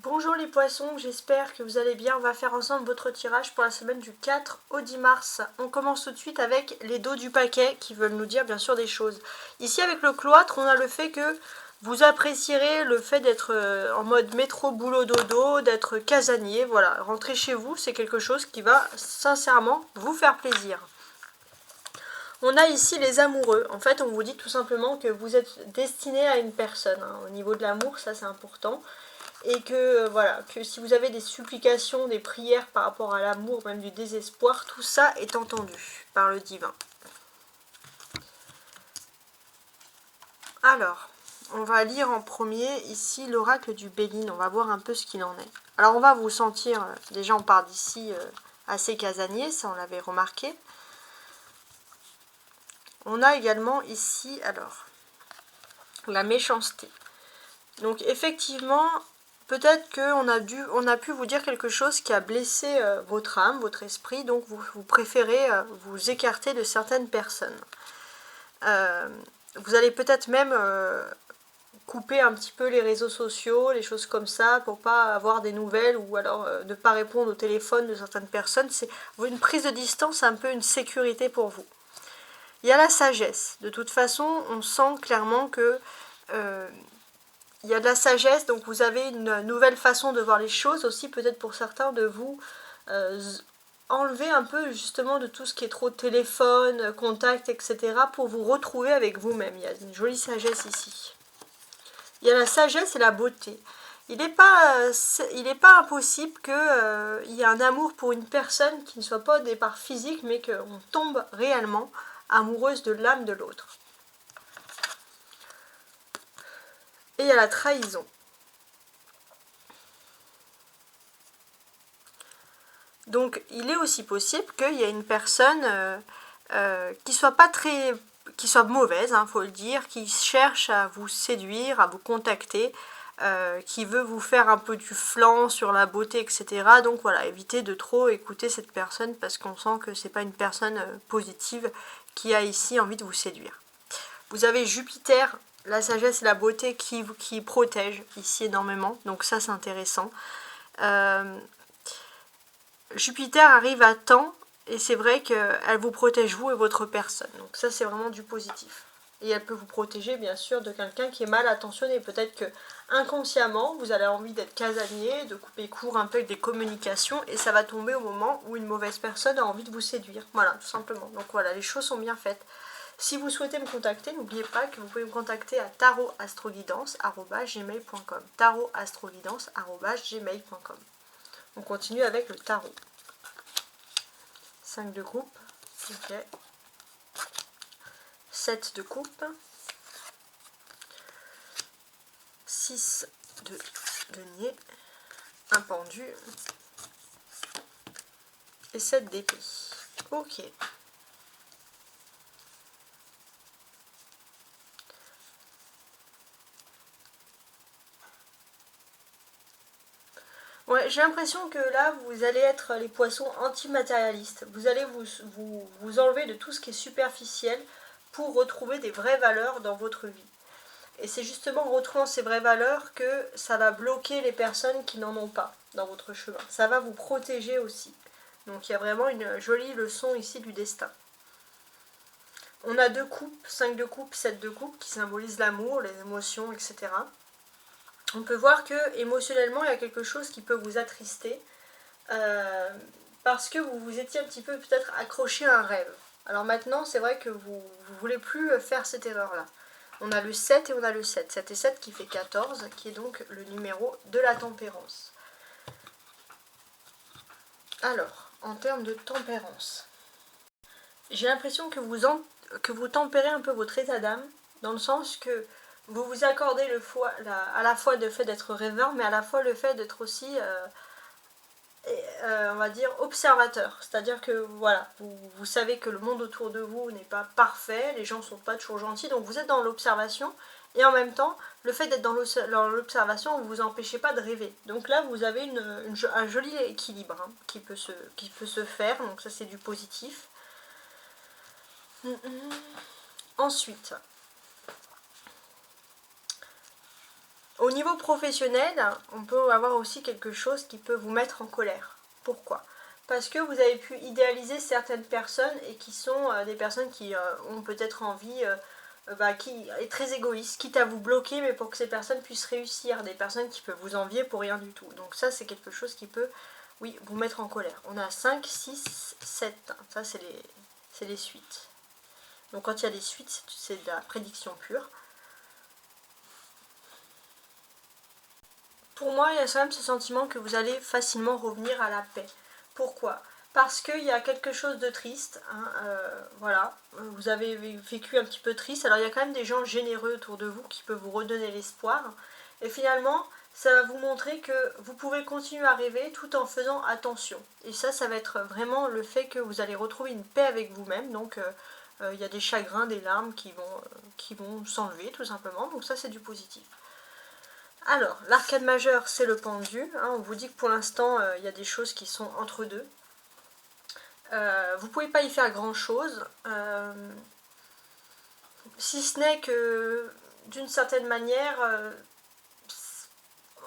Bonjour les poissons, j'espère que vous allez bien. On va faire ensemble votre tirage pour la semaine du 4 au 10 mars. On commence tout de suite avec les dos du paquet qui veulent nous dire bien sûr des choses. Ici avec le cloître, on a le fait que vous apprécierez le fait d'être en mode métro boulot dodo, d'être casanier. Voilà, rentrer chez vous, c'est quelque chose qui va sincèrement vous faire plaisir. On a ici les amoureux. En fait, on vous dit tout simplement que vous êtes destiné à une personne. Au niveau de l'amour, ça c'est important. Et que voilà, que si vous avez des supplications, des prières par rapport à l'amour, même du désespoir, tout ça est entendu par le divin. Alors, on va lire en premier ici l'oracle du Béline, on va voir un peu ce qu'il en est. Alors on va vous sentir, déjà on part d'ici assez casanier, ça on l'avait remarqué. On a également ici, alors, la méchanceté. Donc effectivement, peut-être qu'on a pu vous dire quelque chose qui a blessé votre âme, votre esprit, donc vous préférez vous écarter de certaines personnes. Vous allez peut-être même couper un petit peu les réseaux sociaux, les choses comme ça, pour pas avoir des nouvelles ou alors ne pas répondre au téléphone de certaines personnes. C'est une prise de distance, un peu une sécurité pour vous. Il y a la sagesse. De toute façon, on sent clairement que il y a de la sagesse, donc vous avez une nouvelle façon de voir les choses aussi, peut-être pour certains de vous enlever un peu justement de tout ce qui est trop téléphone, contact, etc. pour vous retrouver avec vous-même. Il y a une jolie sagesse ici. Il y a la sagesse et la beauté. Il n'est pas impossible qu'il y ait un amour pour une personne qui ne soit pas au départ physique, mais qu'on tombe réellement amoureuse de l'âme de l'autre. Et il y a la trahison. Donc il est aussi possible qu'il y ait une personne qui soit mauvaise, faut le dire, qui cherche à vous séduire, à vous contacter, qui veut vous faire un peu du flanc sur la beauté, etc. Donc voilà, évitez de trop écouter cette personne parce qu'on sent que c'est pas une personne positive qui a ici envie de vous séduire. Vous avez Jupiter, la sagesse et la beauté qui protège ici énormément, donc ça c'est intéressant. Jupiter arrive à temps et c'est vrai qu'elle vous protège vous et votre personne. Donc ça c'est vraiment du positif. Et elle peut vous protéger bien sûr de quelqu'un qui est mal attentionné. Peut-être que inconsciemment vous avez envie d'être casanier, de couper court un peu avec des communications et ça va tomber au moment où une mauvaise personne a envie de vous séduire. Voilà, tout simplement. Donc voilà, les choses sont bien faites. Si vous souhaitez me contacter, n'oubliez pas que vous pouvez me contacter à tarotastroguidance@gmail.com. tarotastroguidance@gmail.com. On continue avec le tarot. 5 de coupe, ok. 7 de coupe. 6 de denier. Un pendu. Et 7 d'épée. Ok. Ouais, j'ai l'impression que là, vous allez être les poissons antimatérialistes. Vous allez vous enlever de tout ce qui est superficiel pour retrouver des vraies valeurs dans votre vie. Et c'est justement en retrouvant ces vraies valeurs que ça va bloquer les personnes qui n'en ont pas dans votre chemin. Ça va vous protéger aussi. Donc il y a vraiment une jolie leçon ici du destin. On a 2 coupes, 5 de coupe, 7 de coupe qui symbolisent l'amour, les émotions, etc. On peut voir que émotionnellement il y a quelque chose qui peut vous attrister parce que vous vous étiez un petit peu peut-être accroché à un rêve. Alors maintenant c'est vrai que vous ne voulez plus faire cette erreur-là. On a le 7 et on a le 7. 7 et 7 qui fait 14, qui est donc le numéro de la tempérance. Alors, en termes de tempérance, j'ai l'impression que vous tempérez un peu votre état d'âme, dans le sens que vous vous accordez à la fois le fait d'être rêveur, mais à la fois le fait d'être aussi, on va dire, observateur. C'est-à-dire que voilà, vous savez que le monde autour de vous n'est pas parfait, les gens ne sont pas toujours gentils, donc vous êtes dans l'observation, et en même temps, le fait d'être dans l'observation ne vous empêchez pas de rêver. Donc là, vous avez un joli équilibre qui peut se faire, donc ça c'est du positif. Ensuite, Au niveau professionnel, on peut avoir aussi quelque chose qui peut vous mettre en colère. Pourquoi? Parce que vous avez pu idéaliser certaines personnes et qui sont des personnes qui ont peut-être envie, qui est très égoïste, quitte à vous bloquer, mais pour que ces personnes puissent réussir, des personnes qui peuvent vous envier pour rien du tout. Donc ça, c'est quelque chose qui peut, oui, vous mettre en colère. On a 5, 6, 7, ça c'est les suites. Donc quand il y a des suites, c'est de la prédiction pure. Pour moi, il y a quand même ce sentiment que vous allez facilement revenir à la paix. Pourquoi? Parce qu'il y a quelque chose de triste, hein, voilà, vous avez vécu un petit peu triste, alors il y a quand même des gens généreux autour de vous qui peuvent vous redonner l'espoir, et finalement, ça va vous montrer que vous pouvez continuer à rêver tout en faisant attention. Et ça va être vraiment le fait que vous allez retrouver une paix avec vous-même, donc il y a des chagrins, des larmes qui vont s'enlever tout simplement, donc ça c'est du positif. Alors, l'arcade majeur, c'est le pendu. Hein, on vous dit que pour l'instant, il y a des choses qui sont entre deux. Vous ne pouvez pas y faire grand-chose. Si ce n'est que, d'une certaine manière,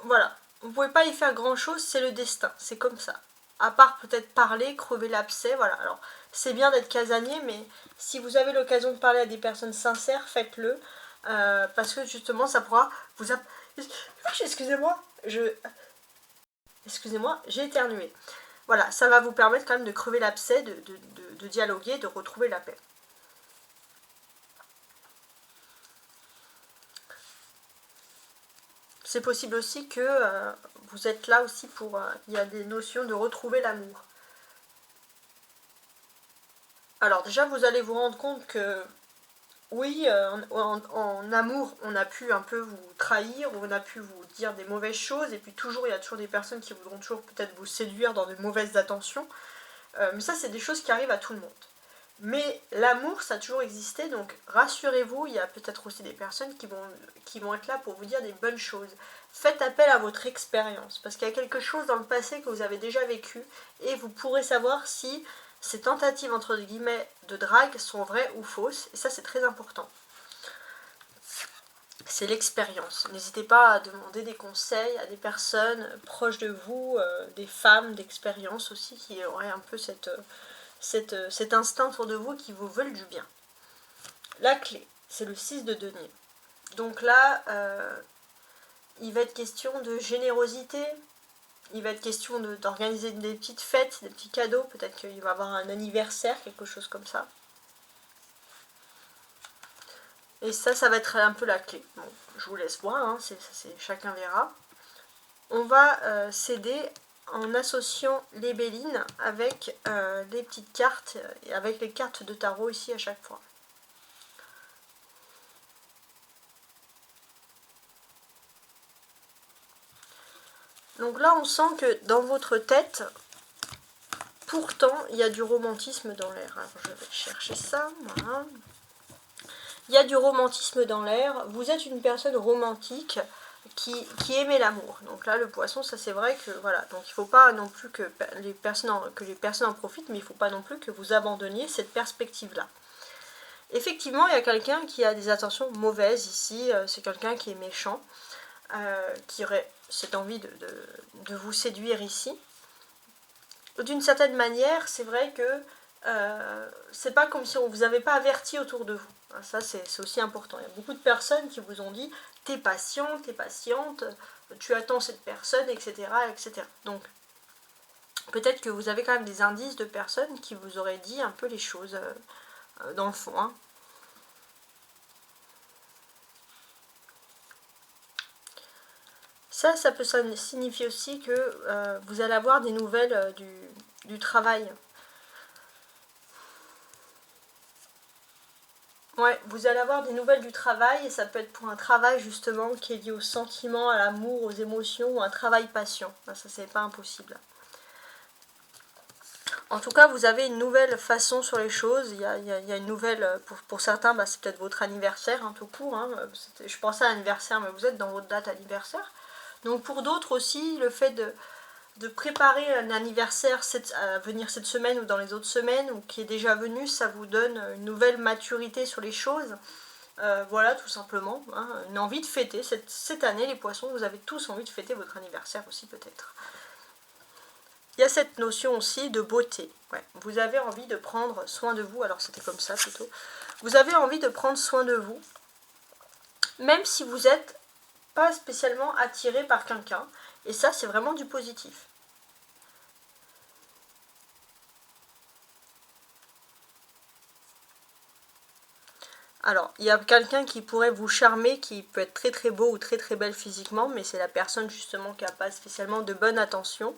voilà. Vous ne pouvez pas y faire grand-chose, c'est le destin. C'est comme ça. À part peut-être parler, crever l'abcès, voilà. Alors, c'est bien d'être casanier, mais si vous avez l'occasion de parler à des personnes sincères, faites-le. Parce que justement, ça pourra vous... Excusez-moi, Excusez-moi, j'ai éternué. Voilà, ça va vous permettre quand même de crever l'abcès, de dialoguer, de retrouver la paix. C'est possible aussi que vous êtes là aussi pour... il y a des notions de retrouver l'amour. Alors déjà, vous allez vous rendre compte que oui, en amour, on a pu un peu vous trahir, on a pu vous dire des mauvaises choses, et puis toujours, il y a toujours des personnes qui voudront toujours peut-être vous séduire dans de mauvaises attentions. Mais ça, c'est des choses qui arrivent à tout le monde. Mais l'amour, ça a toujours existé, donc rassurez-vous, il y a peut-être aussi des personnes qui vont être là pour vous dire des bonnes choses. Faites appel à votre expérience, parce qu'il y a quelque chose dans le passé que vous avez déjà vécu, et vous pourrez savoir si ces tentatives, entre guillemets, de drague sont vraies ou fausses, et ça c'est très important. C'est l'expérience. N'hésitez pas à demander des conseils à des personnes proches de vous, des femmes d'expérience aussi, qui auraient un peu cet instinct autour de vous qui vous veulent du bien. La clé, c'est le 6 de denier. Donc là, il va être question de générosité, il va être question d'organiser des petites fêtes, des petits cadeaux, peut-être qu'il va y avoir un anniversaire, quelque chose comme ça. Et ça va être un peu la clé. Bon, je vous laisse voir, hein, chacun verra. On va s'aider en associant les bélines avec les petites cartes, et avec les cartes de tarot ici à chaque fois. Donc là, on sent que dans votre tête, pourtant, il y a du romantisme dans l'air. Alors, je vais chercher ça, voilà. Il y a du romantisme dans l'air. Vous êtes une personne romantique qui aimait l'amour. Donc là, le poisson, ça c'est vrai que voilà. Donc il ne faut pas non plus que les personnes en profitent, mais il ne faut pas non plus que vous abandonniez cette perspective-là. Effectivement, il y a quelqu'un qui a des intentions mauvaises ici. C'est quelqu'un qui est méchant, qui aurait cette envie de vous séduire ici. D'une certaine manière, c'est vrai que c'est pas comme si on vous avait pas averti autour de vous. Ça, c'est aussi important. Il y a beaucoup de personnes qui vous ont dit t'es patient, t'es patiente, tu attends cette personne, etc. etc. Donc, peut-être que vous avez quand même des indices de personnes qui vous auraient dit un peu les choses dans le fond. Hein. Ça peut signifier aussi que vous allez avoir des nouvelles du travail. Ouais, vous allez avoir des nouvelles du travail, et ça peut être pour un travail justement qui est lié au sentiment, à l'amour, aux émotions, ou un travail patient. Ça, c'est pas impossible. En tout cas, vous avez une nouvelle façon sur les choses. Il y a une nouvelle, pour certains, c'est peut-être votre anniversaire, hein, tout court. Hein. Je pensais à l'anniversaire, mais vous êtes dans votre date anniversaire. Donc pour d'autres aussi, le fait de préparer un anniversaire à venir cette semaine ou dans les autres semaines, ou qui est déjà venu, ça vous donne une nouvelle maturité sur les choses. Voilà, tout simplement, hein, une envie de fêter. Cette année, les poissons, vous avez tous envie de fêter votre anniversaire aussi peut-être. Il y a cette notion aussi de beauté. Ouais. Vous avez envie de prendre soin de vous, alors c'était comme ça plutôt. Vous avez envie de prendre soin de vous, même si vous n'êtes pas spécialement attiré par quelqu'un. Et ça, c'est vraiment du positif. Alors, il y a quelqu'un qui pourrait vous charmer, qui peut être très très beau ou très très belle physiquement, mais c'est la personne justement qui n'a pas spécialement de bonne attention.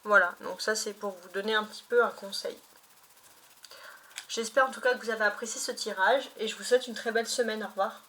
Voilà, donc ça c'est pour vous donner un petit peu un conseil. J'espère en tout cas que vous avez apprécié ce tirage et je vous souhaite une très belle semaine. Au revoir.